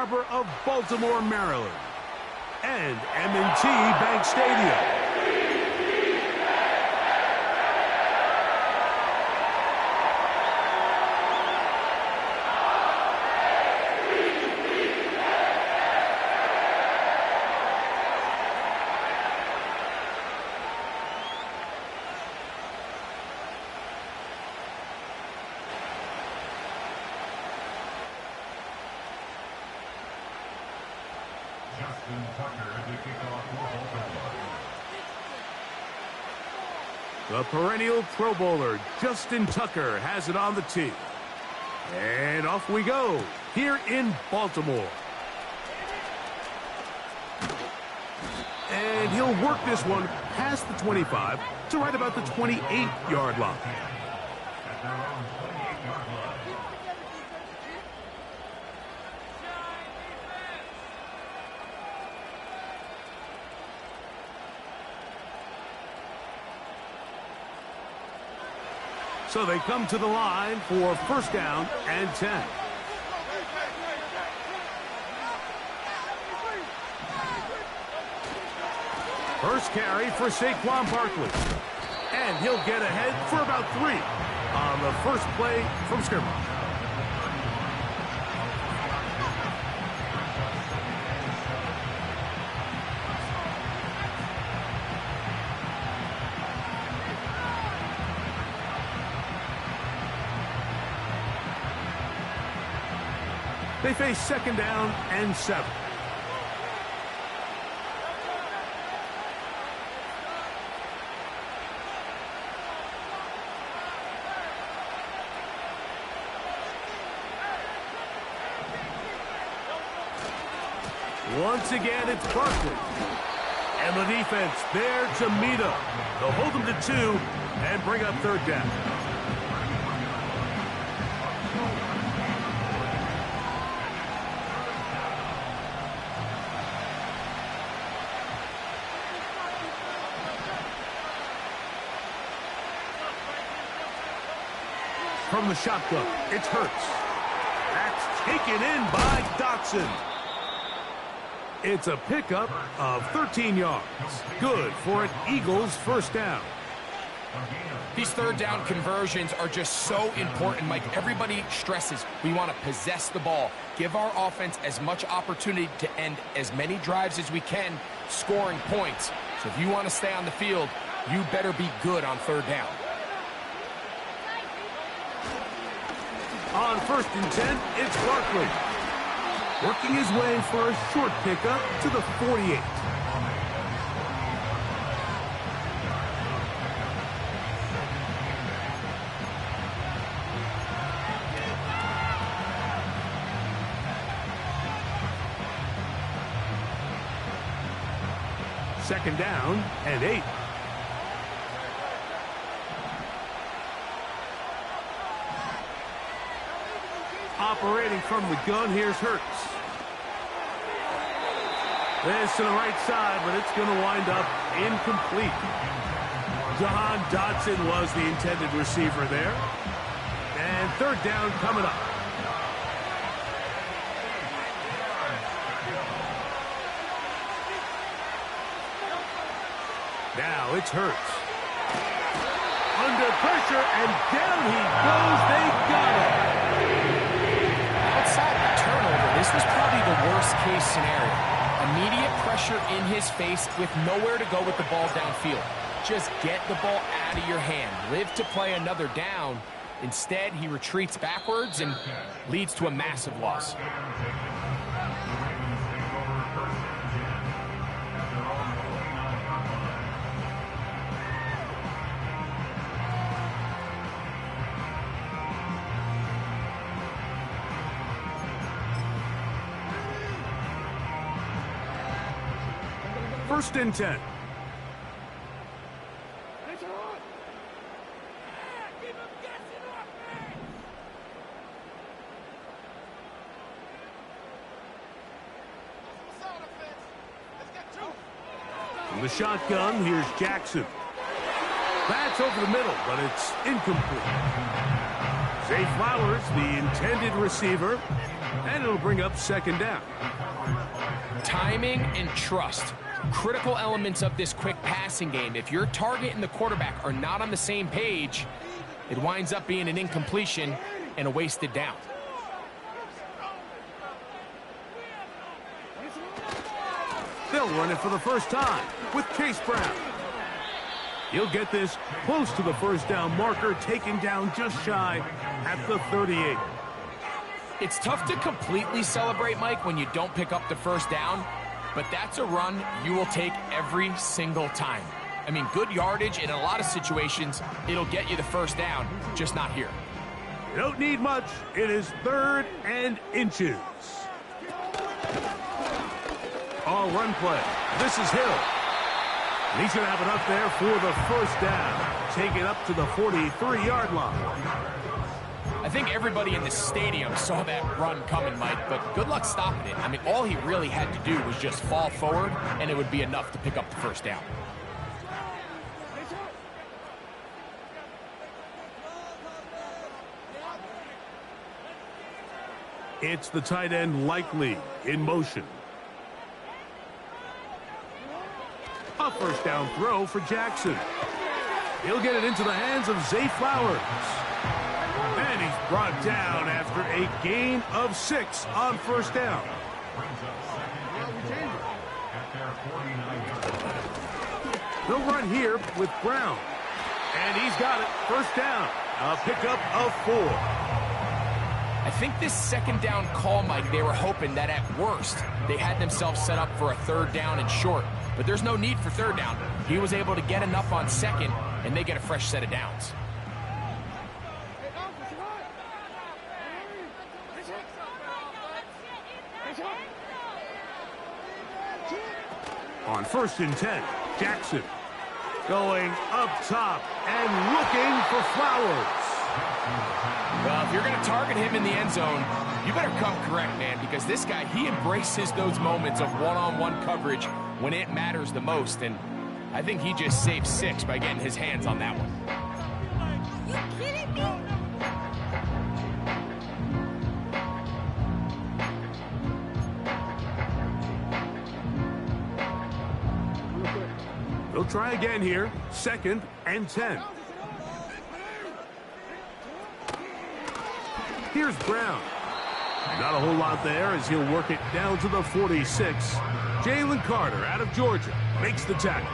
Harbor of Baltimore, Maryland, and M&T Bank Stadium. The perennial Pro Bowler, Justin Tucker, has it on the tee. And off we go, here in Baltimore. And he'll work this one past the 25 to right about the 28-yard line. So they come to the line for first down and 10. First carry for Saquon Barkley. And he'll get ahead for about 3 on the first play from scrimmage. They face second down and 7. Once again, it's Barkley. And the defense there to meet him. They'll hold him to 2 and bring up third down. From the shotgun, it's Hurts. That's taken in by Dotson. It's a pickup of 13 yards. Good for an Eagles first down. These third down conversions are just so important, Mike. Everybody stresses we want to possess the ball, give our offense as much opportunity to end as many drives as we can, scoring points. So if you want to stay on the field, you better be good on third down. On first and 10, it's Barkley. Working his way for a short pickup to the 48. Second down and 8. Operating from the gun, here's Hurts. This to the right side, but it's going to wind up incomplete. Jahan Dotson was the intended receiver there. And third down coming up. Now it's Hurts. Under pressure, and down he goes. They got him. Outside of the turnover, this was probably the worst-case scenario. Immediate pressure in his face with nowhere to go with the ball downfield. Just get the ball out of your hand. Live to play another down. Instead, he retreats backwards and leads to a massive loss. First and 10. From the shotgun, here's Jackson. That's over the middle, but it's incomplete. Zay Flowers, the intended receiver, And it'll bring up second down. Timing and trust. Critical elements of this quick passing game. If your target and the quarterback are not on the same page, it winds up being an incompletion and a wasted down. They'll run it for the first time with Chase Brown. He'll get this close to the first down marker, taken down just shy at the 38. It's tough to completely celebrate, Mike, when you don't pick up the first down, but that's a run you will take every single time. I mean, good yardage in a lot of situations, it'll get you the first down, just not here. You don't need much. It is 3rd and inches. All run play. This is Hill. And he's going to have it up there for the first down. Take it up to the 43-yard line. I think everybody in the stadium saw that run coming, Mike, but good luck stopping it. I mean, all he really had to do was just fall forward, and it would be enough to pick up the first down. It's the tight end Likely in motion. A first down throw for Jackson. He'll get it into the hands of Zay Flowers. And he's brought down after a gain of 6 on first down. They'll run here with Brown. And he's got it. First down. A pickup of 4. I think this second down call, Mike, they were hoping that at worst they had themselves set up for a 3rd down and short. But there's no need for 3rd down. He was able to get enough on 2nd, and they get a fresh set of downs. On 1st and 10, Jackson going up top and looking for Flowers. Well, if you're going to target him in the end zone, you better come correct, man, because this guy, he embraces those moments of one-on-one coverage when it matters the most, and I think he just saved 6 by getting his hands on that one. Are you kidding me? They'll try again here. 2nd and 10. Here's Brown. Not a whole lot there as he'll work it down to the 46. Jalen Carter out of Georgia makes the tackle.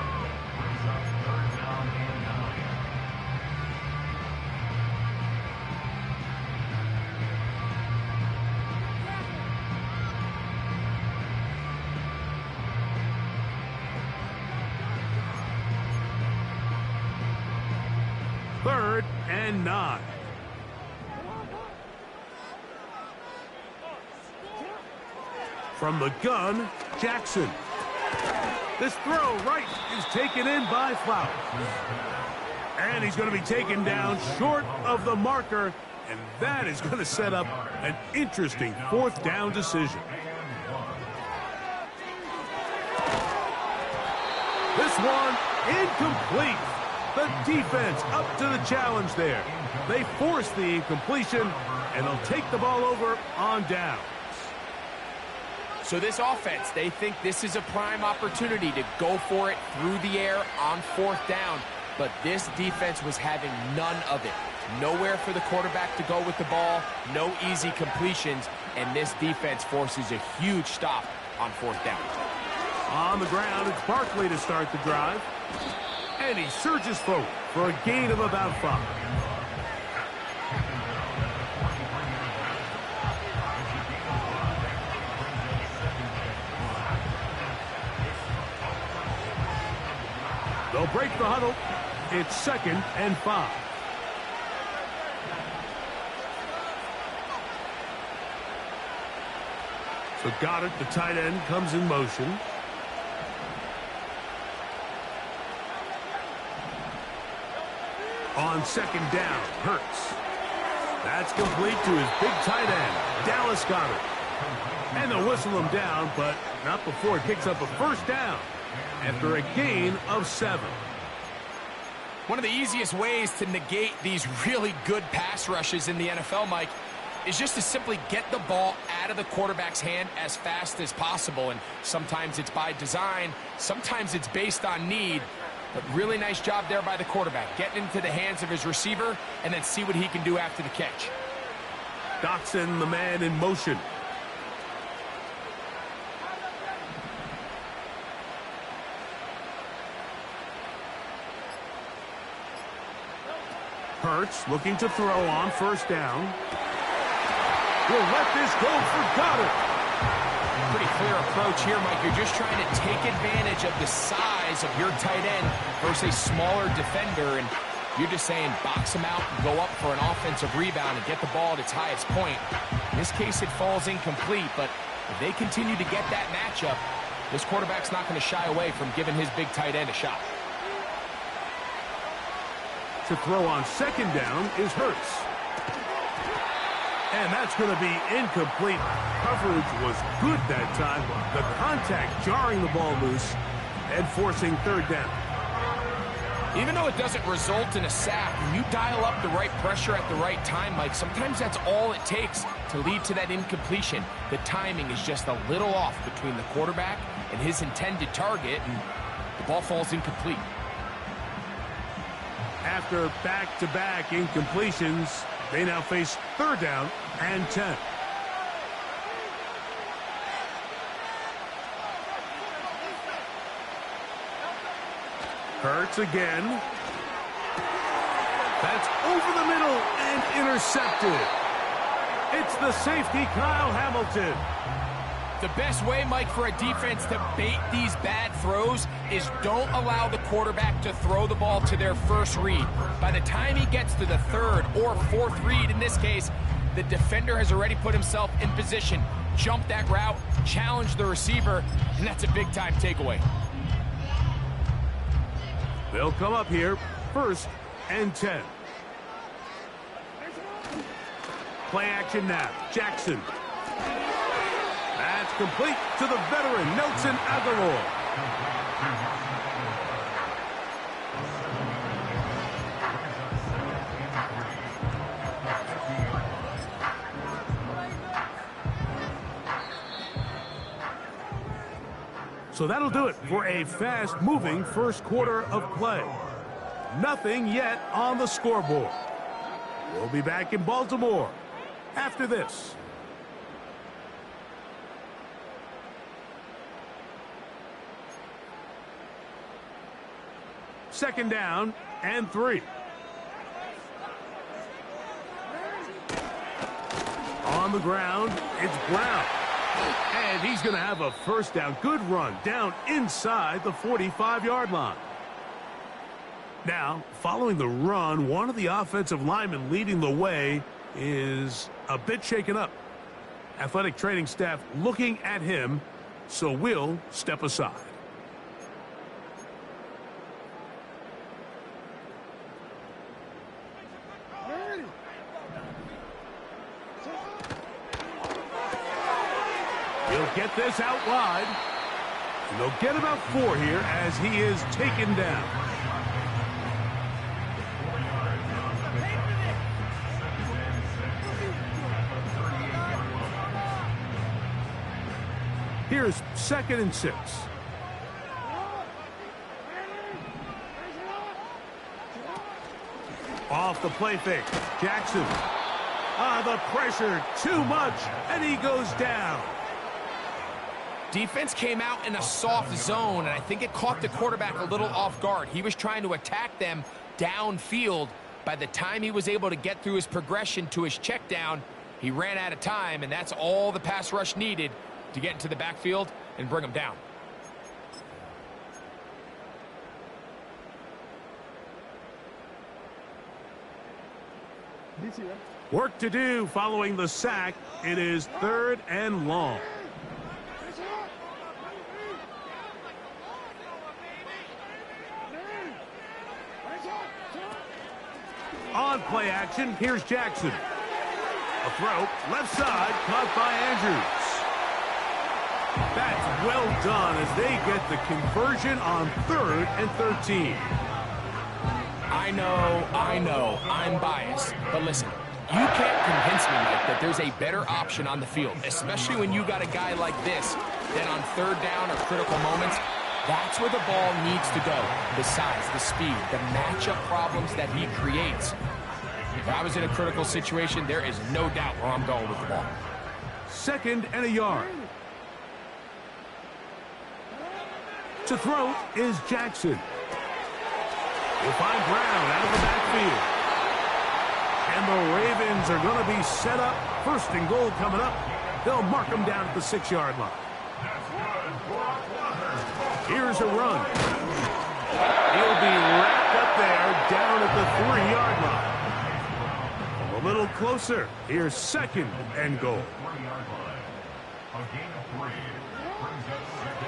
Third and 9. From the gun, Jackson. This throw right is taken in by Flowers. And he's going to be taken down short of the marker, and that is going to set up an interesting 4th down decision. This one incomplete. The defense up to the challenge there. They force the incompletion, and they'll take the ball over on down. So this offense, they think this is a prime opportunity to go for it through the air on 4th down. But this defense was having none of it. Nowhere for the quarterback to go with the ball, no easy completions, and this defense forces a huge stop on 4th down. On the ground, it's Barkley to start the drive. And he surges forward for a gain of about 5. They'll break the huddle. It's 2nd and 5. So Goddard, the tight end, comes in motion. On 2nd down, Hurts. That's complete to his big tight end, Dallas Goddard. And they'll whistle him down, but not before he picks up a first down after a gain of 7. One of the easiest ways to negate these really good pass rushes in the NFL, Mike, is just to simply get the ball out of the quarterback's hand as fast as possible. And sometimes it's by design, sometimes it's based on need. But really nice job there by the quarterback, getting into the hands of his receiver and then see what he can do after the catch. Dotson, the man in motion. Hurts looking to throw on first down. Will let this go for Goddard. Pretty clear approach here, Mike. You're just trying to take advantage of the size of your tight end versus a smaller defender, and you're just saying box him out and go up for an offensive rebound and get the ball at its highest point. In this case, it falls incomplete, but if they continue to get that matchup, this quarterback's not going to shy away from giving his big tight end a shot. To throw on second down is Hurts. And that's going to be incomplete. Coverage was good that time. The contact jarring the ball loose and forcing third down. Even though it doesn't result in a sack, when you dial up the right pressure at the right time, Mike, sometimes that's all it takes to lead to that incompletion. The timing is just a little off between the quarterback and his intended target, and the ball falls incomplete. After back-to-back incompletions, they now face third down and 10. Hurts again. That's over the middle and intercepted. It's the safety, Kyle Hamilton. The best way, Mike, for a defense to bait these bad throws is don't allow the quarterback to throw the ball to their first read. By the time he gets to the third or fourth read, in this case, the defender has already put himself in position, jumped that route, challenged the receiver, and that's a big-time takeaway. They'll come up here, first and 10. Play action now. Jackson. That's complete to the veteran, Nelson Aguilar. So that'll do it for a fast-moving first quarter of play. Nothing yet on the scoreboard. We'll be back in Baltimore after this. Second down and 3. On the ground, it's Brown. And he's going to have a first down. Good run down inside the 45-yard line. Now, following the run, one of the offensive linemen leading the way is a bit shaken up. Athletic training staff looking at him, so we'll step aside. He'll get this out wide. And they'll get about 4 here as he is taken down. Here's second and 6. Off the play fake. Jackson. The pressure too much, and he goes down. Defense came out in a soft zone, and I think it caught the quarterback a little off guard. He was trying to attack them downfield. By the time he was able to get through his progression to his check down, he ran out of time, and that's all the pass rush needed to get into the backfield and bring him down. Work to do following the sack. It is third and long. On play action, here's Jackson. A throw, left side, caught by Andrews. That's well done as they get the conversion on 3rd and 13. I know, I'm biased. But listen, You can't convince me, Mike, that there's a better option on the field, especially when you got a guy like this that on third down or critical moments, that's where the ball needs to go. The size, the speed, the matchup problems that he creates. If I was in a critical situation, there is no doubt where I'm going with the ball. 2nd and a yard. To throw is Jackson. He'll find Brown out of the backfield. And the Ravens are going to be set up. 1st and goal coming up. They'll mark them down at the 6-yard line. Here's a run. He'll be wrapped up there down at the 3-yard line. A little closer. Here's 2nd and goal.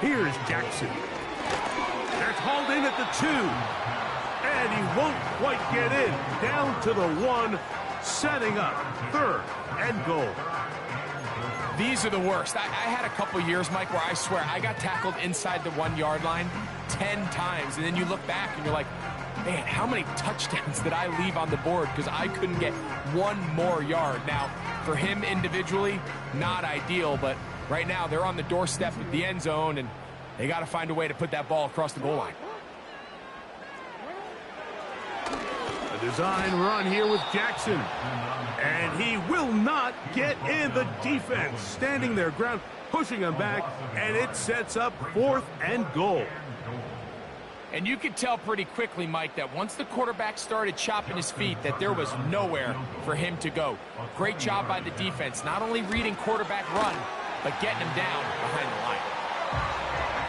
Here's Jackson. That's hauled in at the 2. And he won't quite get in. Down to the 1, setting up 3rd and goal. These are the worst. I had a couple years, Mike, where I swear I got tackled inside the 1-yard line 10 times. And then you look back and you're like, man, how many touchdowns did I leave on the board because I couldn't get one more yard? Now, for him individually, not ideal, but right now they're on the doorstep of the end zone, and they got to find a way to put that ball across the goal line. A design run here with Jackson. And he will not get in. The defense standing their ground, pushing him back, and it sets up 4th and goal. And you could tell pretty quickly, Mike, that once the quarterback started chopping his feet, that there was nowhere for him to go. Great job by the defense, not only reading quarterback run, but getting him down behind the line.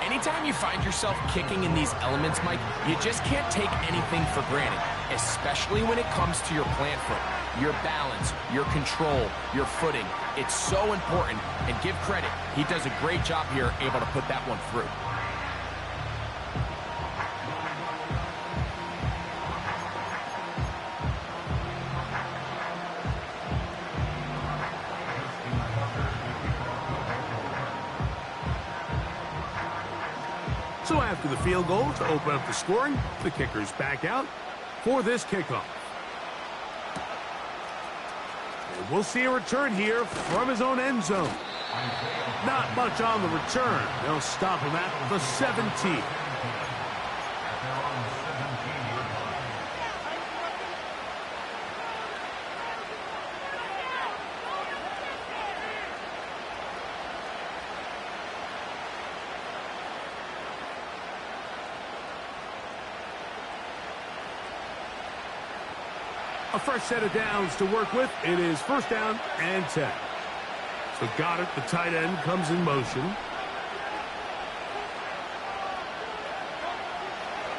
Anytime you find yourself kicking in these elements, Mike, you just can't take anything for granted, especially when it comes to your plant foot, your balance, your control, your footing. It's so important, and give credit. He does a great job here, able to put that one through. So after the field goal to open up the scoring, the kicker's back out for this kickoff. And we'll see a return here from his own end zone. Not much on the return. They'll stop him at the 17. A fresh set of downs to work with. It is 1st down and 10. So Goddard, the tight end, comes in motion.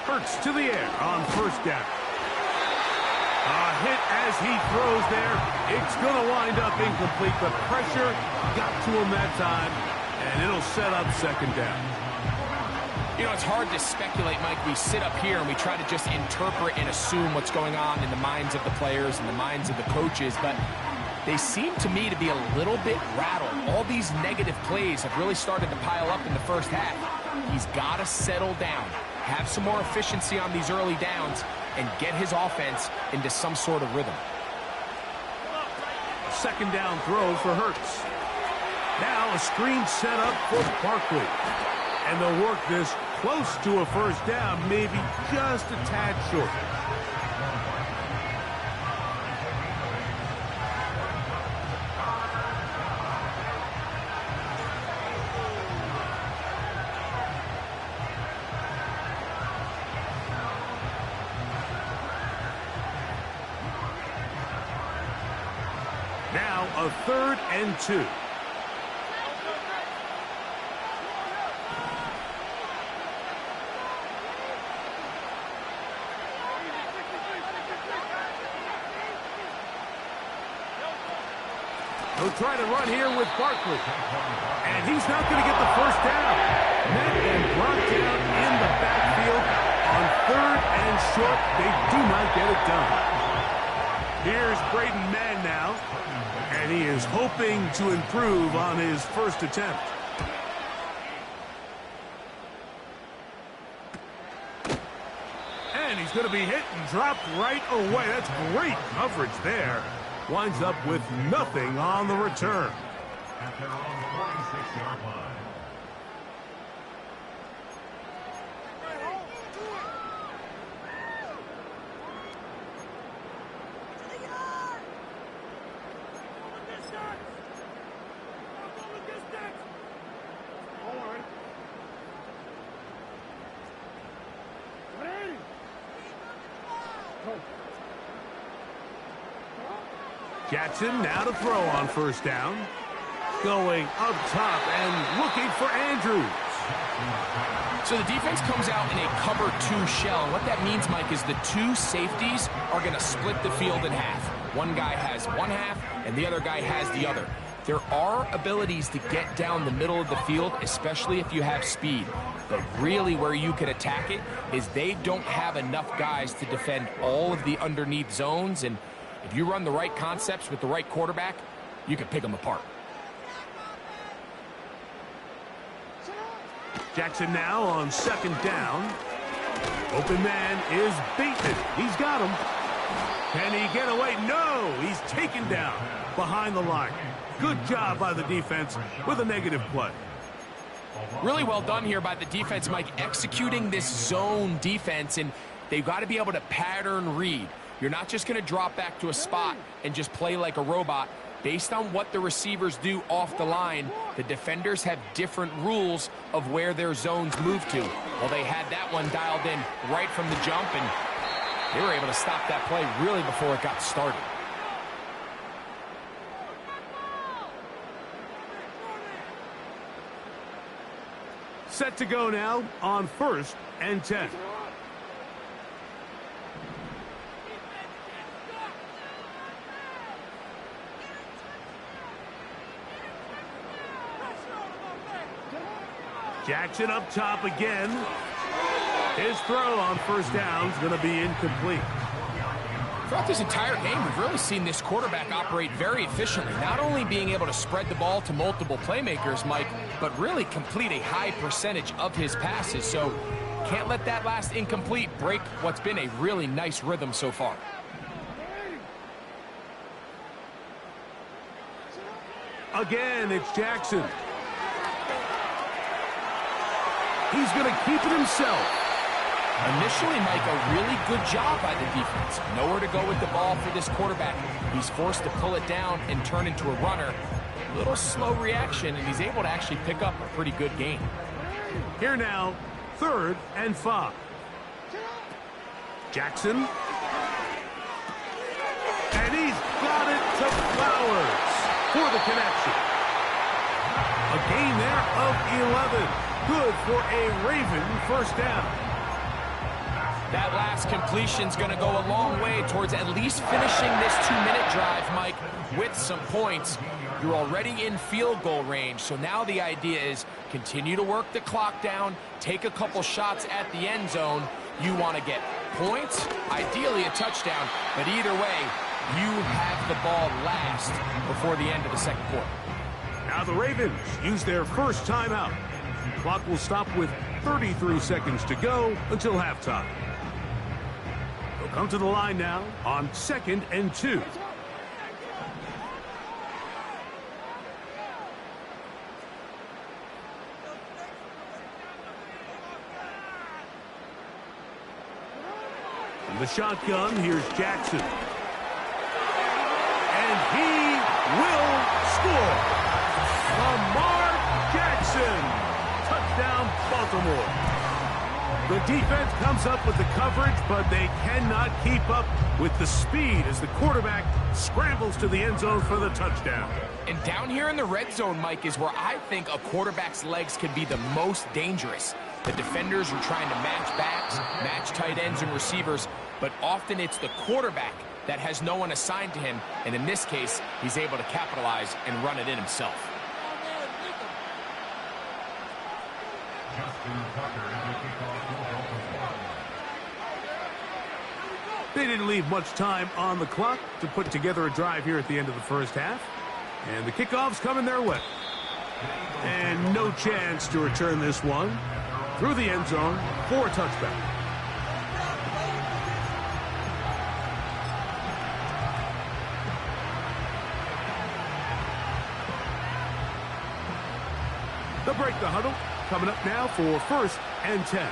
Hurts to the air on 1st down. A hit as he throws there. It's going to wind up incomplete. The pressure got to him that time, and it'll set up 2nd down. You know, it's hard to speculate, Mike. We sit up here and we try to just interpret and assume what's going on in the minds of the players and the minds of the coaches, but they seem to me to be a little bit rattled. All these negative plays have really started to pile up in the 1st half. He's got to settle down, have some more efficiency on these early downs, and get his offense into some sort of rhythm. 2nd down throw for Hurts. Now a screen set up for Barkley. And they'll work this close to a 1st down, maybe just a tad short. Now a 3rd and 2. He'll try to run here with Barkley. And he's not going to get the 1st down. Met and brought down in the backfield on 3rd and short. They do not get it done. Here's Braden Mann now. And he is hoping to improve on his 1st attempt. And he's going to be hit and dropped right away. That's great coverage there. Winds up with nothing on the return. At their own 46-yard line. Jackson now to throw on first down. Going up top and looking for Andrews. So the defense comes out in a cover 2 shell. And what that means, Mike, is the 2 safeties are going to split the field in half. One guy has one half, and the other guy has the other. There are abilities to get down the middle of the field, especially if you have speed. But really where you can attack it is they don't have enough guys to defend all of the underneath zones. And if you run the right concepts with the right quarterback, you can pick them apart. Jackson now on second down. Open man is Bateman. He's got him. Can he get away? No, he's taken down behind the line. Good job by the defense with a negative play. Really well done here by the defense, Mike, executing this zone defense, and they've got to be able to pattern read. You're not just going to drop back to a spot and just play like a robot. Based on what the receivers do off the line, the defenders have different rules of where their zones move to. Well, they had that one dialed in right from the jump, and they were able to stop that play really before it got started. Set to go now on 1st and 10. Jackson up top again. His throw on first down is going to be incomplete. Throughout this entire game, we've really seen this quarterback operate very efficiently, not only being able to spread the ball to multiple playmakers, Mike, but really complete a high percentage of his passes. So can't let that last incomplete break what's been a really nice rhythm so far. Again, it's Jackson. He's going to keep it himself. Initially, Mike, a really good job by the defense. Nowhere to go with the ball for this quarterback. He's forced to pull it down and turn into a runner. A little slow reaction, and he's able to actually pick up a pretty good gain. Here now, 3rd and 5. Jackson. And he's got it to Flowers for the connection. A gain there of 11. Good for a Raven first down. That last completion's going to go a long way towards at least finishing this 2-minute drive, Mike, with some points. You're already in field goal range, so now the idea is continue to work the clock down, take a couple shots at the end zone. You want to get points, ideally a touchdown, but either way, you have the ball last before the end of the second quarter. Now the Ravens use their first timeout. Clock will stop with 33 seconds to go until halftime. They'll come to the line now on 2nd and 2. From the shotgun, here's Jackson. And he will score. Lamar Jackson. Touchdown, Baltimore. The defense comes up with the coverage, but they cannot keep up with the speed as the quarterback scrambles to the end zone for the touchdown. And down here in the red zone, Mike, is where I think a quarterback's legs can be the most dangerous. The defenders are trying to match backs, match tight ends and receivers, but often it's the quarterback that has no one assigned to him, and in this case, he's able to capitalize and run it in himself. They didn't leave much time on the clock to put together a drive here at the end of the first half. And the kickoff's coming their way. And no chance to return this one through the end zone for a touchback. coming up now for 1st and 10.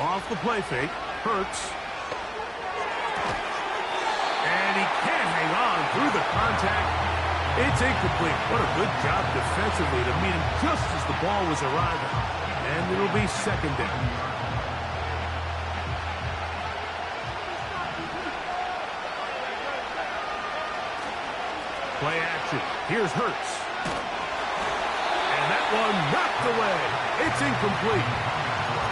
Off the play fake. Hurts. And he can't hang on through the contact. It's incomplete. What a good job defensively to meet him just as the ball was arriving. And it'll be 2nd down. Play action. Here's Hurts. And that one knocked away. It's incomplete.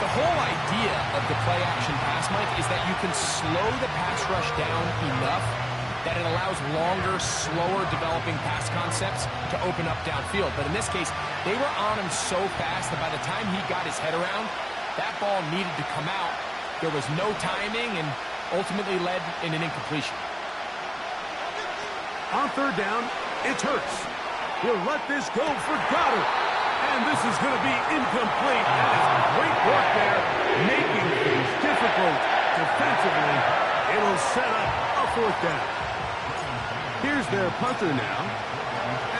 The whole idea of the play action pass, Mike, is that you can slow the pass rush down enough that it allows longer, slower developing pass concepts to open up downfield. But in this case, they were on him so fast that by the time he got his head around, that ball needed to come out. There was no timing and ultimately led in an incompletion. On 3rd down, it's Hurts. He'll let this go for Goddard. And this is going to be incomplete. That is great work there, making things difficult defensively. It'll set up a 4th down. Here's their punter now,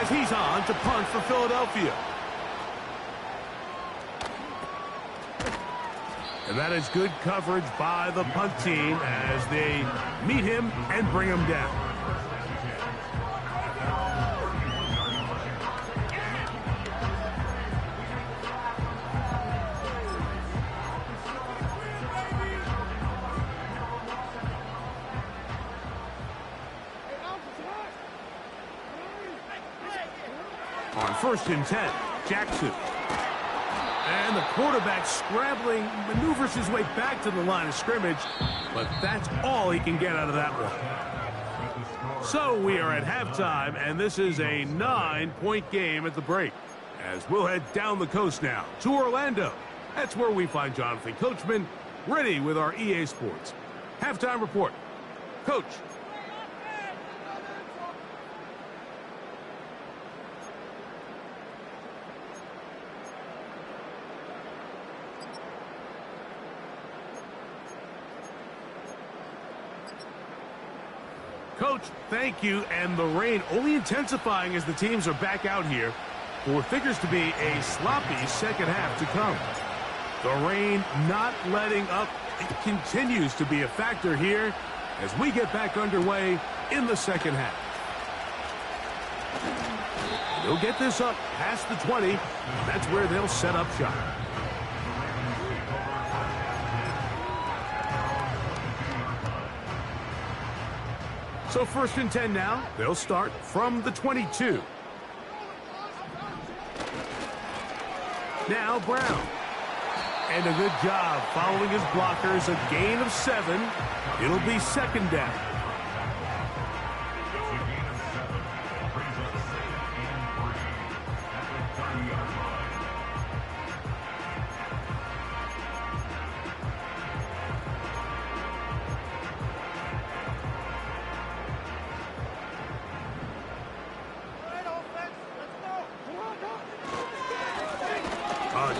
as he's on to punt for Philadelphia. And that is good coverage by the punt team as they meet him and bring him down. On 1st and 10, Jackson. And the quarterback scrambling, maneuvers his way back to the line of scrimmage, but that's all he can get out of that one. So we are at halftime, and this is a 9-point game at the break. As we'll head down the coast now to Orlando. That's where we find Jonathan Coachman ready with our EA Sports halftime report. Coach. Coach, thank you, and the rain only intensifying as the teams are back out here for what figures to be a sloppy 2nd half to come. The rain not letting up. It continues to be a factor here as we get back underway in the 2nd half. They'll get this up past the 20. That's where they'll set up shop. So 1st and 10 now. They'll start from the 22. Now Brown. And a good job following his blockers. A gain of 7. It'll be 2nd down.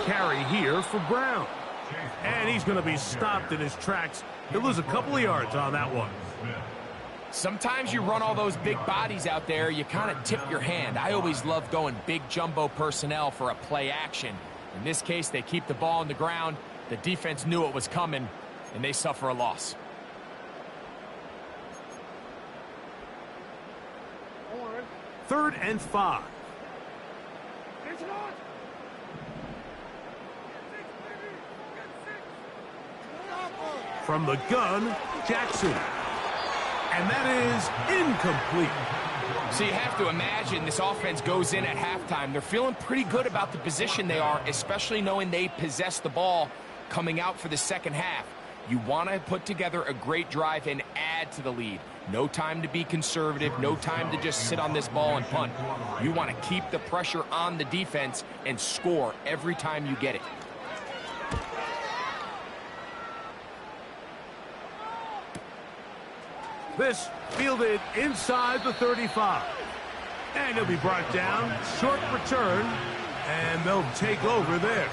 Carry here for Brown. And he's going to be stopped in his tracks. He'll lose a couple of yards on that one. Sometimes you run all those big bodies out there, you kind of tip your hand. I always love going big jumbo personnel for a play action. In this case, they keep the ball on the ground. The defense knew it was coming, and they suffer a loss. Third and 5. From the gun, Jackson. And that is incomplete. So you have to imagine this offense goes in at halftime. They're feeling pretty good about the position they are, especially knowing they possess the ball coming out for the 2nd half. You want to put together a great drive and add to the lead. No time to be conservative, no time to just sit on this ball and punt. You want to keep the pressure on the defense and score every time you get it. This fielded inside the 35. And he'll be brought down. Short return. And they'll take over there.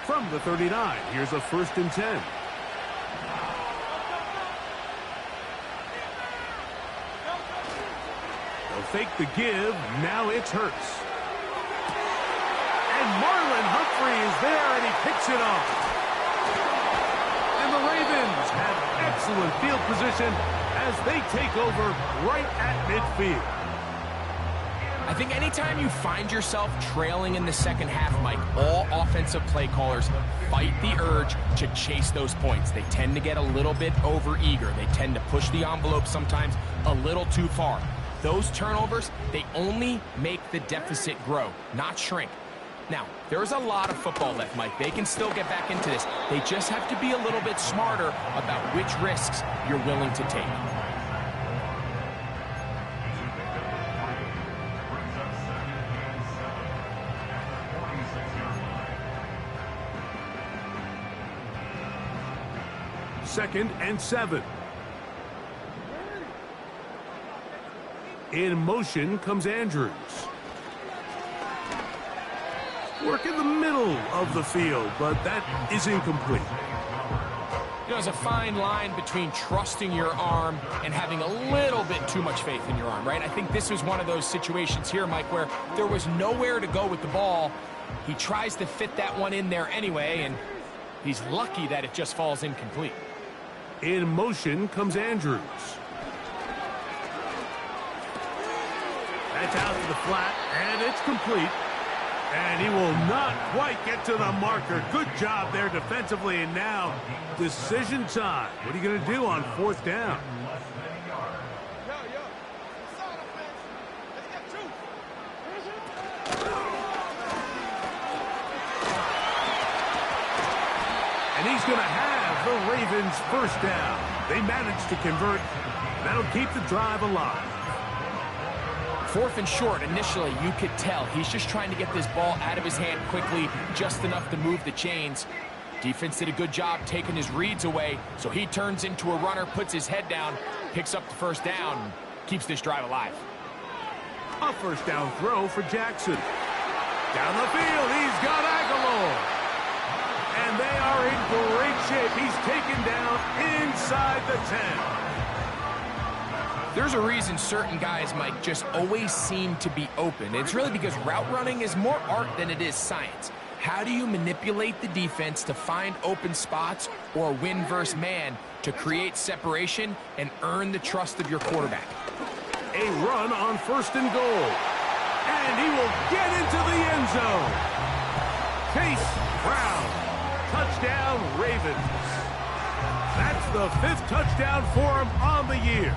From the 39, here's a 1st and 10. fake the give. Now it's Hurts. And Marlon Humphrey is there, and he picks it off. And the Ravens have excellent field position as they take over right at midfield. I think anytime you find yourself trailing in the second half, Mike, all offensive play callers fight the urge to chase those points. They tend to get a little bit overeager. They tend to push the envelope sometimes a little too far. Those turnovers, they only make the deficit grow, not shrink. Now, there's a lot of football left, Mike. They can still get back into this. They just have to be a little bit smarter about which risks you're willing to take. Second and 7. In motion comes Andrews. Work in the middle of the field, but that is incomplete. You know, there's a fine line between trusting your arm and having a little bit too much faith in your arm, right? I think this was one of those situations here, Mike, where there was nowhere to go with the ball. He tries to fit that one in there anyway, and he's lucky that it just falls incomplete. In motion comes Andrews. That's out to the flat, and it's complete. And he will not quite get to the marker. Good job there defensively, and now decision time. What are you going to do on 4th down? And he's going to have the Ravens 1st down. They managed to convert. That'll keep the drive alive. 4th and short, initially, you could tell he's just trying to get this ball out of his hand quickly, just enough to move the chains. Defense did a good job taking his reads away, so he turns into a runner, puts his head down, picks up the 1st down, and keeps this drive alive. A 1st down throw for Jackson. Down the field, he's got Aguilar. And they are in great shape. He's taken down inside the 10. There's a reason certain guys, Mike, just always seem to be open. It's really because route running is more art than it is science. How do you manipulate the defense to find open spots or win versus man to create separation and earn the trust of your quarterback? A run on 1st and goal. And he will get into the end zone. Chase Brown. Touchdown, Ravens. That's the 5th touchdown for him on the year.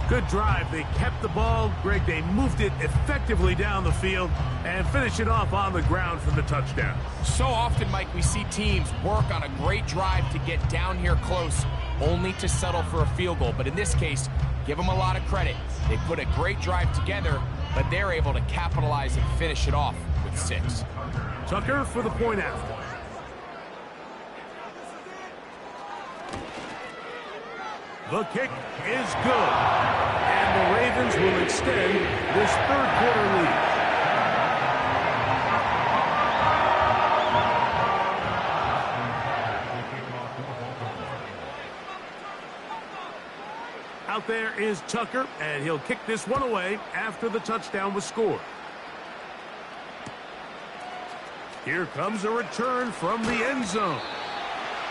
Good drive. They kept the ball. Greg, they moved it effectively down the field and finish it off on the ground for the touchdown. So often, Mike, we see teams work on a great drive to get down here close, only to settle for a field goal. But in this case, give them a lot of credit. They put a great drive together, but they're able to capitalize and finish it off with 6. Tucker for the point after. The kick is good. And the Ravens will extend this 3rd quarter lead. Out there is Tucker, and he'll kick this one away after the touchdown was scored. Here comes a return from the end zone.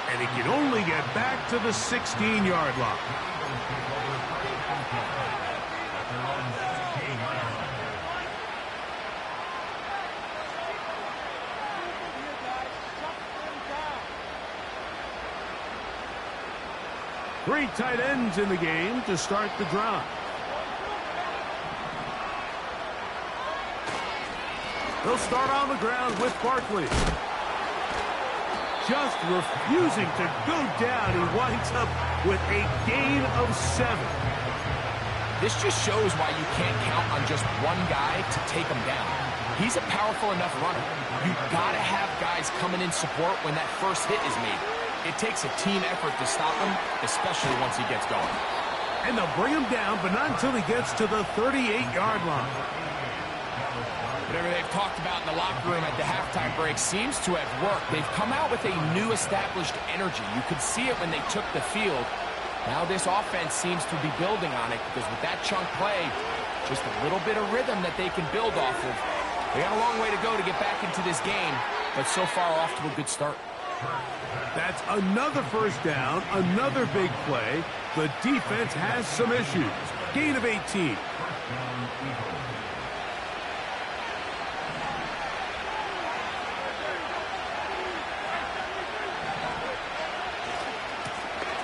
And he can only get back to the 16-yard line. Three tight ends in the game to start the drive. They'll start on the ground with Barkley. Just refusing to go down. He winds up with a gain of 7. This just shows why you can't count on just one guy to take him down. He's a powerful enough runner. You've got to have guys coming in support when that first hit is made. It takes a team effort to stop him, especially once he gets going. And they'll bring him down, but not until he gets to the 38-yard line. Whatever they've talked about in the locker room at the halftime break seems to have worked. They've come out with a new established energy. You could see it when they took the field. Now this offense seems to be building on it because with that chunk play, Just a little bit of rhythm that they can build off of. They got a long way to go to get back into this game, but so far off to a good start. That's another first down, another big play. The defense has some issues. Gain of 18.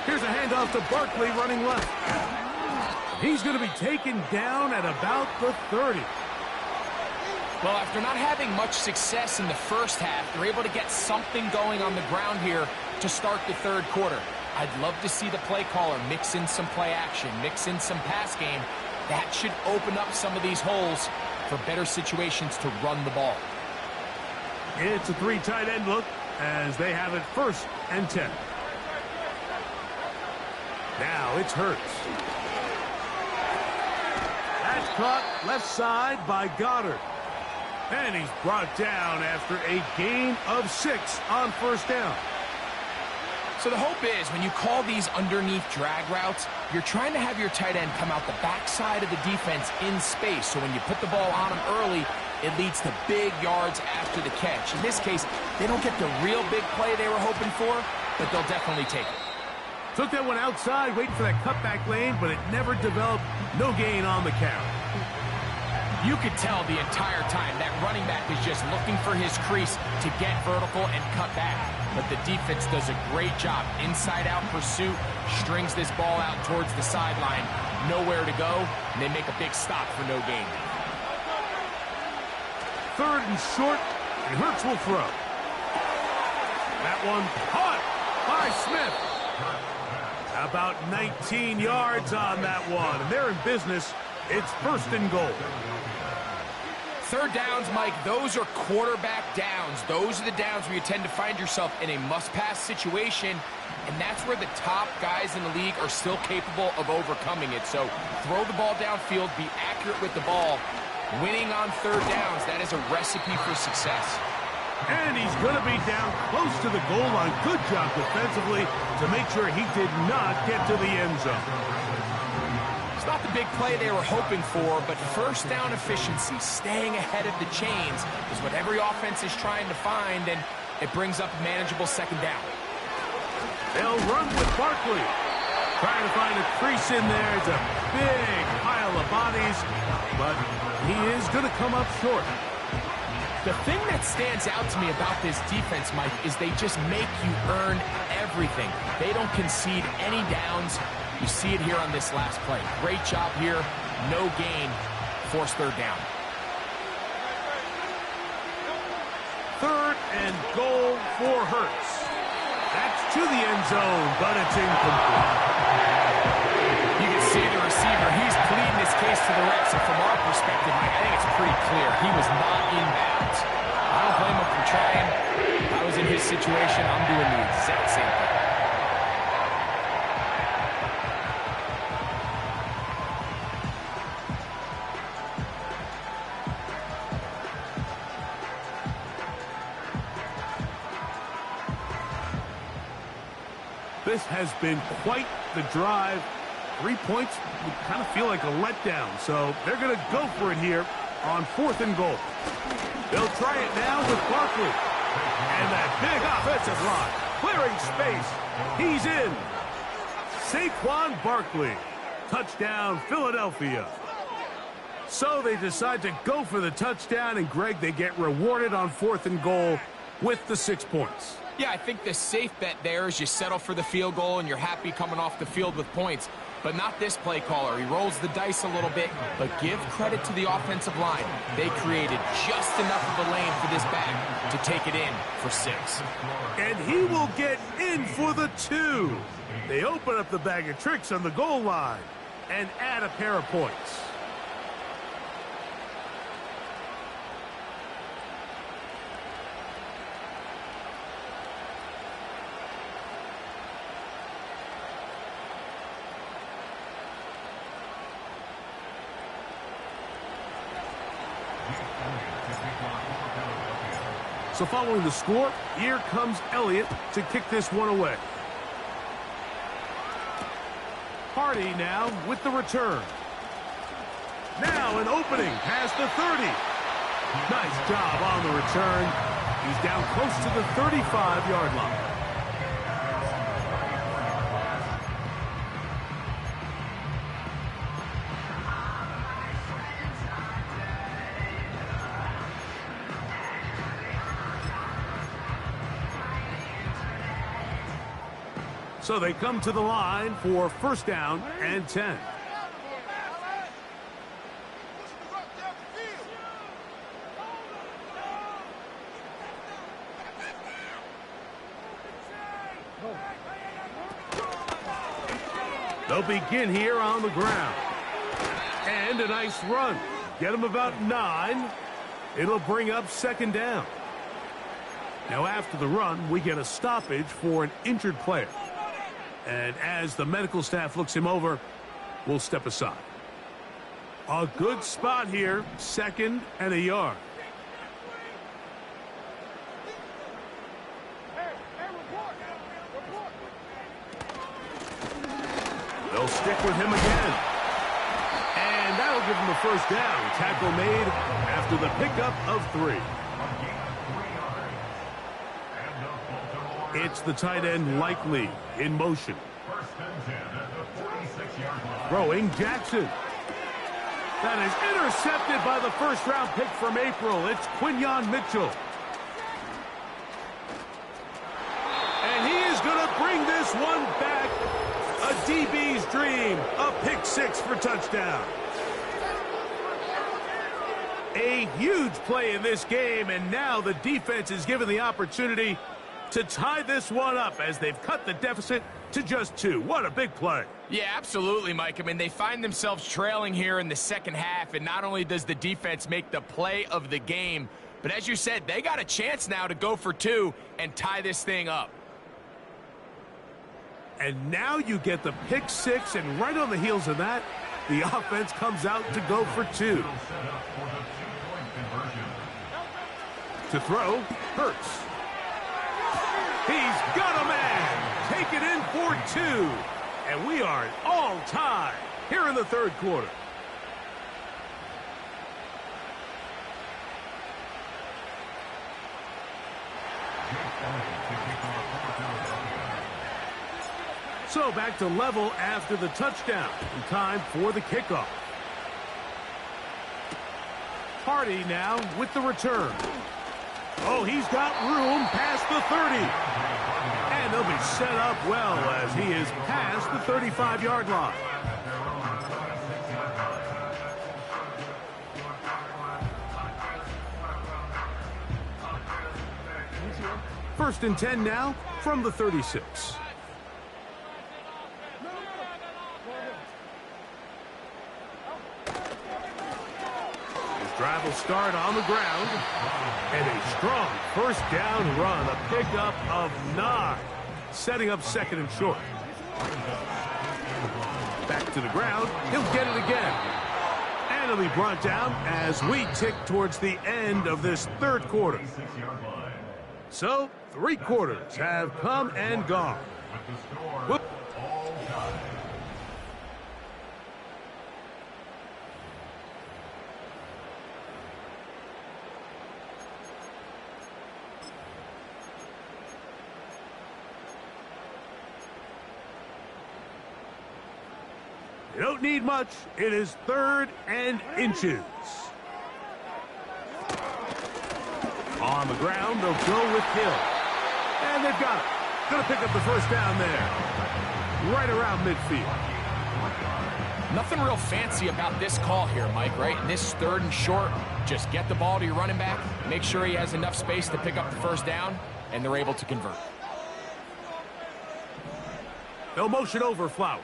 Here's a handoff to Barkley running left. He's going to be taken down at about the 30. Well, after not having much success in the first half, they're able to get something going on the ground here to start the third quarter. I'd love to see the play caller mix in some play action, mix in some pass game. That should open up some of these holes for better situations to run the ball. It's a 3 tight end look as they have it 1st and 10. Now it's Hurts. That's caught left side by Goddard. And he's brought down after a gain of 6 on first down. So the hope is when you call these underneath drag routes, you're trying to have your tight end come out the backside of the defense in space. So when you put the ball on him early, it leads to big yards after the catch. In this case, they don't get the real big play they were hoping for, but they'll definitely take it. Took that one outside, waiting for that cutback lane, but it never developed. No gain on the carry. You could tell the entire time that running back is just looking for his crease to get vertical and cut back. But the defense does a great job. Inside-out pursuit, strings this ball out towards the sideline. Nowhere to go, and they make a big stop for no gain. 3rd and short, and Hurts will throw. That one caught by Smith. About 19 yards on that one, and they're in business. It's 1st and goal. Third downs, Mike, those are quarterback downs. Those are the downs where you tend to find yourself in a must-pass situation, and that's where the top guys in the league are still capable of overcoming it. So throw the ball downfield, be accurate with the ball. Winning on third downs, that is a recipe for success. And he's going to be down close to the goal line. Good job defensively to make sure he did not get to the end zone. It's not the big play they were hoping for, but first down efficiency, staying ahead of the chains, is what every offense is trying to find, and it brings up a manageable 2nd down. They'll run with Barkley. Trying to find a crease in there. It's a big pile of bodies, but he is going to come up short. The thing that stands out to me about this defense, Mike, is they just make you earn everything. They don't concede any downs. You see it here on this last play. Great job here. No gain. Forced 3rd down. 3rd and goal for Hurts. That's to the end zone, but it's incomplete. You can see the receiver. He's pleading his case to the refs, and from our perspective, Mike, I think it's pretty clear. He was not in bounds. I don't blame him for trying. If I was in his situation, I'm doing the exact same thing. This has been quite the drive. 3 points would kind of feel like a letdown, so they're going to go for it here on 4th and goal. They'll try it now with Barkley. And that big offensive line, clearing space. He's in. Saquon Barkley. Touchdown, Philadelphia. So they decide to go for the touchdown, and Greg, they get rewarded on 4th and goal with the 6 points. Yeah, I think the safe bet there is you settle for the field goal and you're happy coming off the field with points. But not this play caller. He rolls the dice a little bit, but give credit to the offensive line. They created just enough of a lane for this back to take it in for 6. And he will get in for the 2. They open up the bag of tricks on the goal line and add a pair of points. So following the score, here comes Elliott to kick this one away. Hardy now with the return. Now an opening past the 30. Nice job on the return. He's down close to the 35-yard line. So they come to the line for first down and 10. They'll begin here on the ground. And a nice run. Get them about 9. It'll bring up second down. Now after the run, we get a stoppage for an injured player. And as the medical staff looks him over, we'll step aside. A good spot here, 2nd and a yard. They'll stick with him again. And that'll give him the first down. Tackle made after the pickup of 3. It's the tight end Likely in motion. Throwing Jackson. That is intercepted by the first-round pick from April. It's Quinyon Mitchell. And he is going to bring this one back. A DB's dream. A pick 6 for touchdown. A huge play in this game, and now the defense is given the opportunity to tie this one up as they've cut the deficit to just 2. What a big play. Yeah, absolutely, Mike. I mean, they find themselves trailing here in the second half, and not only does the defense make the play of the game, but as you said, they got a chance now to go for 2 and tie this thing up. And now you get the pick 6, and right on the heels of that, the offense comes out to go for 2. To throw, Hurts. He's got a man. Take it in for 2. And we are all tied here in the third quarter. So back to level after the touchdown. In time for the kickoff. Hardy now with the return. Oh, he's got room past the 30. And they'll be set up well as he is past the 35-yard line. First and 10 now from the 36. Drive will start on the ground. And a strong first down run. A pickup of 9. Setting up second and short. Back to the ground. He'll get it again. And he'll be brought down as we tick towards the end of this third quarter. So, 3 quarters have come and gone. Whoop. You don't need much. It is 3rd and inches. On the ground, they'll go with Hill. And they've got it. Going to pick up the first down there. Right around midfield. Nothing real fancy about this call here, Mike, right? In this 3rd and short, just get the ball to your running back, make sure he has enough space to pick up the first down, and they're able to convert. They'll motion over Flowers.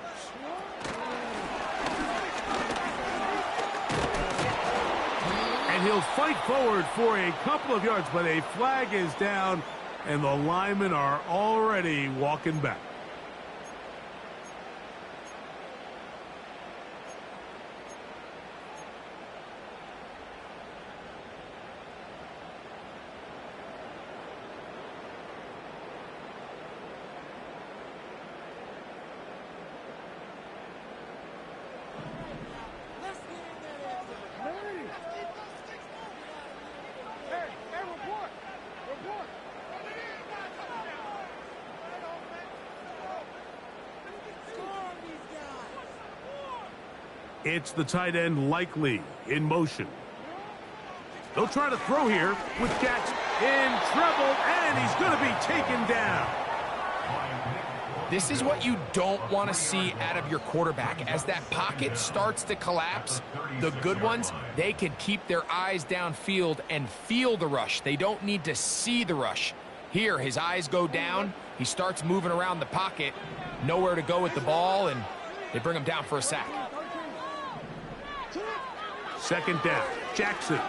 And he'll fight forward for a couple of yards, but a flag is down, and the linemen are already walking back. It's the tight end likely in motion. They'll try to throw here with Jackson in trouble, and he's going to be taken down. This is what you don't want to see out of your quarterback. As that pocket starts to collapse, the good ones, they can keep their eyes downfield and feel the rush. They don't need to see the rush. Here, his eyes go down. He starts moving around the pocket, nowhere to go with the ball, and they bring him down for a sack. Second down, Jackson.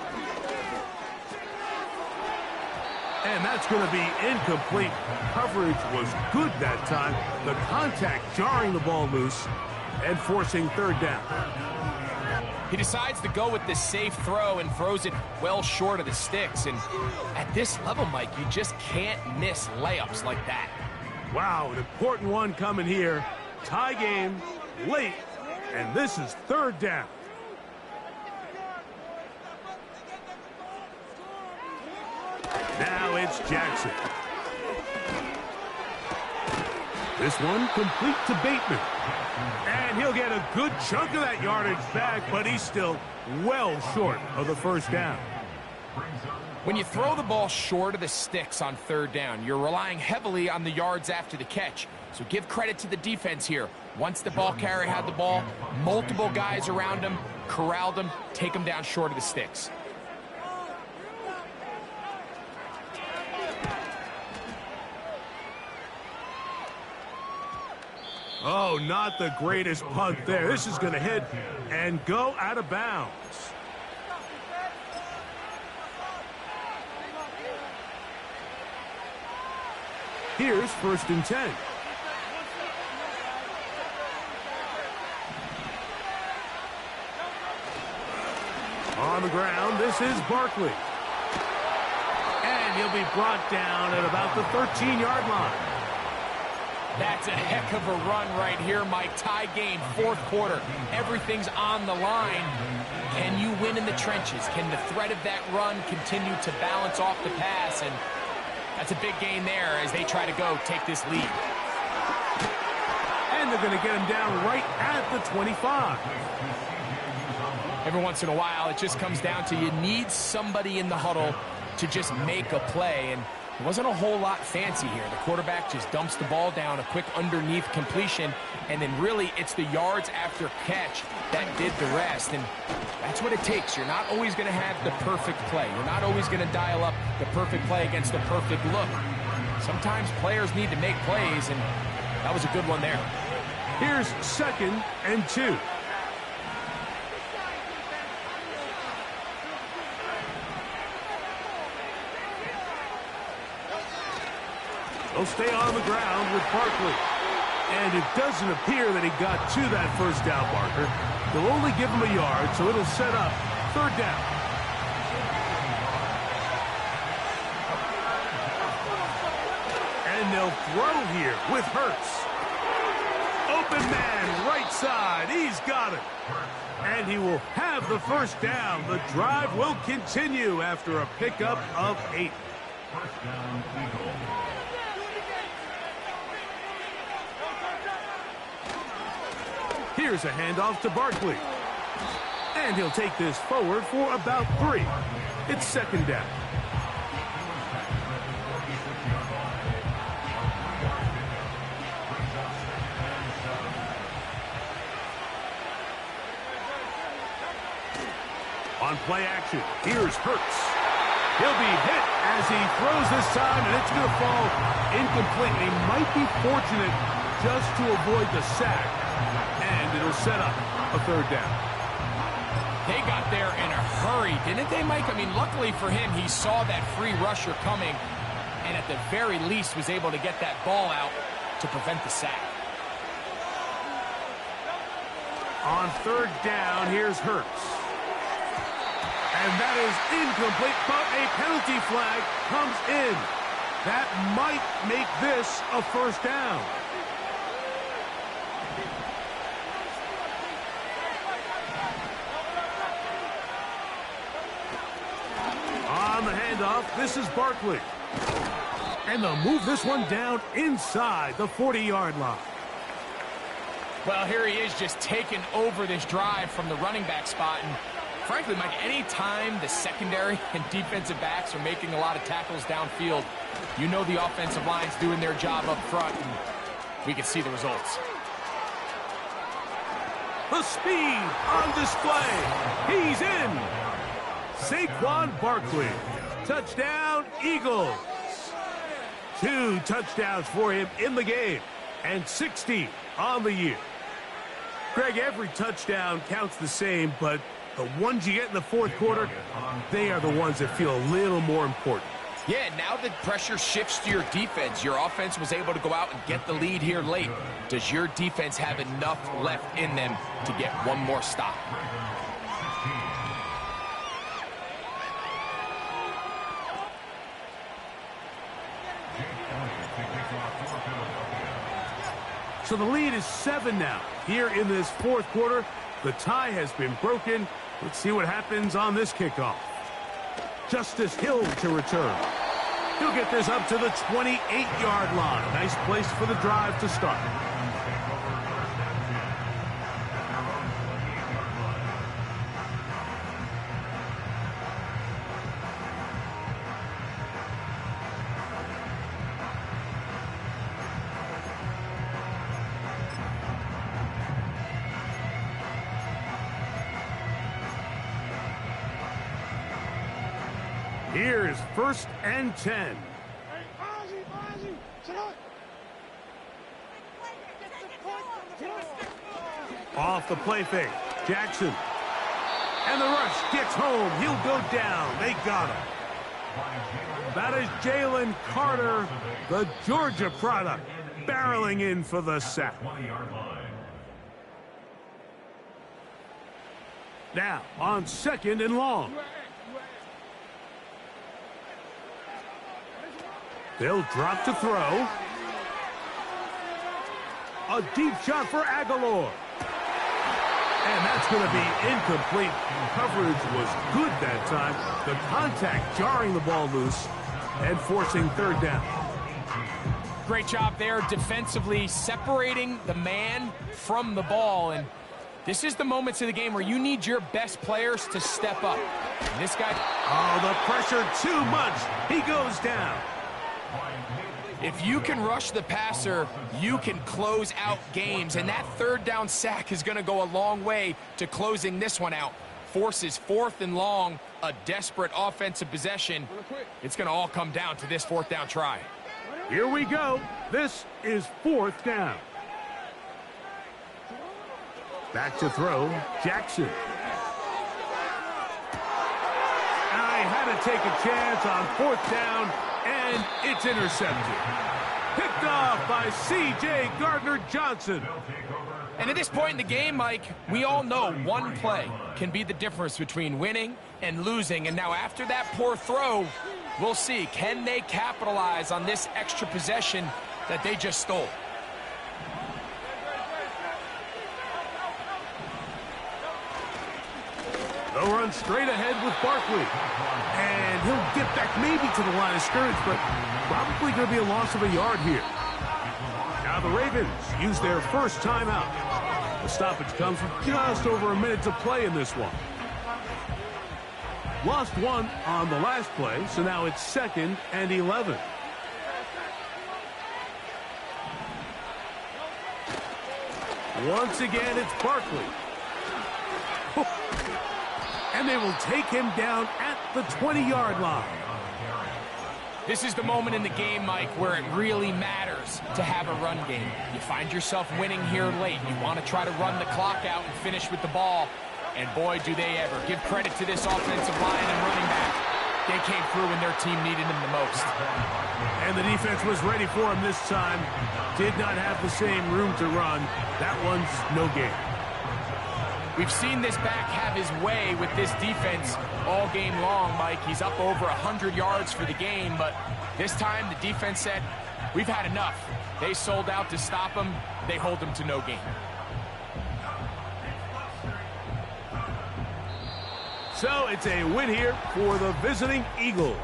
And that's going to be incomplete. Coverage was good that time. The contact jarring the ball loose and forcing third down. He decides to go with the safe throw and throws it well short of the sticks. And at this level, Mike, you just can't miss layups like that. Wow, an important one coming here. Tie game, late, and this is third down. Now it's Jackson. This one complete to Bateman. And he'll get a good chunk of that yardage back, but he's still well short of the first down. When you throw the ball short of the sticks on third down, you're relying heavily on the yards after the catch. So give credit to the defense here. Once the ball carrier had the ball, multiple guys around him, corralled him, take him down short of the sticks. Oh, not the greatest punt there. This is going to hit and go out of bounds. Here's 1st and 10. On the ground, this is Barkley. And he'll be brought down at about the 13-yard line. That's a heck of a run right here, Mike. Tie game, fourth quarter. Everything's on the line. Can you win in the trenches? Can the threat of that run continue to balance off the pass? And that's a big gain there as they try to go take this lead. And they're going to get him down right at the 25. Every once in a while, it just comes down to you need somebody in the huddle to just make a play. And it wasn't a whole lot fancy here. The quarterback just dumps the ball down, a quick underneath completion, and then really it's the yards after catch that did the rest. And that's what it takes. You're not always going to have the perfect play. You're not always going to dial up the perfect play against the perfect look. Sometimes players need to make plays, and that was a good one there. Here's 2nd and 2. They'll stay on the ground with Barkley. And it doesn't appear that he got to that first down marker. They'll only give him a yard, so it'll set up third down. And they'll throw here with Hurts. Open man, right side. He's got it. And he will have the first down. The drive will continue after a pickup of 8. First down, Eagles. Here's a handoff to Barkley. And he'll take this forward for about 3. It's 2nd down. On play action, here's Hurts. He'll be hit as he throws this time, and it's going to fall incomplete. He might be fortunate just to avoid the sack. And it'll set up a third down. They got there in a hurry, didn't they, Mike? I mean, luckily for him, he saw that free rusher coming and at the very least was able to get that ball out to prevent the sack. On third down, here's Hurts. And that is incomplete, but a penalty flag comes in. That might make this a first down. On the handoff, this is Barkley. And they'll move this one down inside the 40-yard line. Well, here he is just taking over this drive from the running back spot. And frankly, Mike, any time the secondary and defensive backs are making a lot of tackles downfield, you know the offensive line's doing their job up front, and we can see the results. The speed on display. He's in. Saquon Barkley. Touchdown, Eagles. 2 touchdowns for him in the game, and 60 on the year. Greg, every touchdown counts the same, but the ones you get in the fourth quarter, they are the ones that feel a little more important. Yeah, now the pressure shifts to your defense. Your offense was able to go out and get the lead here late. Does your defense have enough left in them to get one more stop? So the lead is 7 now. Here in this fourth quarter, the tie has been broken. Let's see what happens on this kickoff. Justice Hill to return. He'll get this up to the 28-yard line. Nice place for the drive to start. Here's 1st and 10. Off the play fake. Jackson. And the rush gets home. He'll go down. They got him. That is Jalen Carter, the Georgia product, barreling in for the sack. Now on 2nd and long. They'll drop to throw. A deep shot for Aguilar. And that's going to be incomplete. Coverage was good that time. The contact jarring the ball loose and forcing 3rd down. Great job there defensively, separating the man from the ball. And this is the moments of the game where you need your best players to step up. And this guy... Oh, the pressure too much. He goes down. If you can rush the passer, you can close out games. And that 3rd down sack is going to go a long way to closing this one out. Forces 4th and long, a desperate offensive possession. It's going to all come down to this 4th down try. Here we go. This is 4th down. Back to throw, Jackson. I had to take a chance on 4th down, and it's intercepted. Picked off by C.J. Gardner-Johnson. And at this point in the game, Mike, we all know one play can be the difference between winning and losing. And now after that poor throw, we'll see, can they capitalize on this extra possession that they just stole? They'll run straight ahead with Barkley. And he'll get back maybe to the line of scrimmage, but probably going to be a loss of a yard here. Now the Ravens use their first timeout. The stoppage comes with just over a minute to play in this one. Lost 1 on the last play, so now it's 2nd and 11. Once again, it's Barkley. And they will take him down at the 20-yard line. This is the moment in the game, Mike, where it really matters to have a run game. You find yourself winning here late. You want to try to run the clock out and finish with the ball. And boy, do they ever. Give credit to this offensive line and running back. They came through when their team needed them the most. And the defense was ready for him this time. Did not have the same room to run. That one's no gain. We've seen this back have his way with this defense all game long, Mike. He's up over 100 yards for the game, but this time the defense said, we've had enough. They sold out to stop him. They hold him to no gain. So it's a win here for the visiting Eagles.